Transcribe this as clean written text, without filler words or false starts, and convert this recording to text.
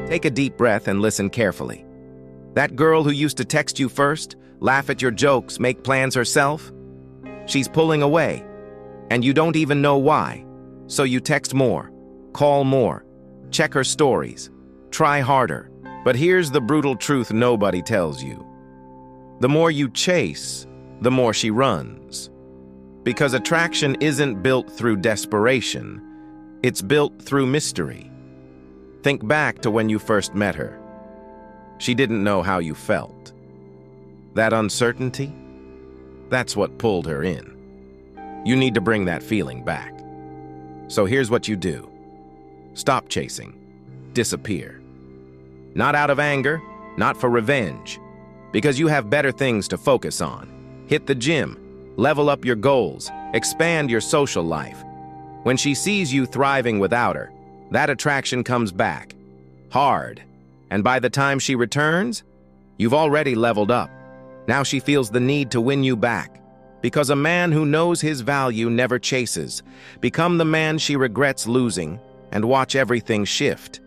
Take a deep breath and listen carefully. That girl who used to text you first, laugh at your jokes, make plans herself? She's pulling away, and you don't even know why. So you text more, call more, check her stories, try harder. But here's the brutal truth nobody tells you. The more you chase, the more she runs. Because attraction isn't built through desperation, it's built through mystery. Think back to when you first met her. She didn't know how you felt. That uncertainty, that's what pulled her in. You need to bring that feeling back. So here's what you do. Stop chasing. Disappear. Not out of anger, not for revenge, because you have better things to focus on. Hit the gym, level up your goals, expand your social life. When she sees you thriving without her, that attraction comes back, hard. And by the time she returns, you've already leveled up. Now she feels the need to win you back. Because a man who knows his value never chases. Become the man she regrets losing and watch everything shift.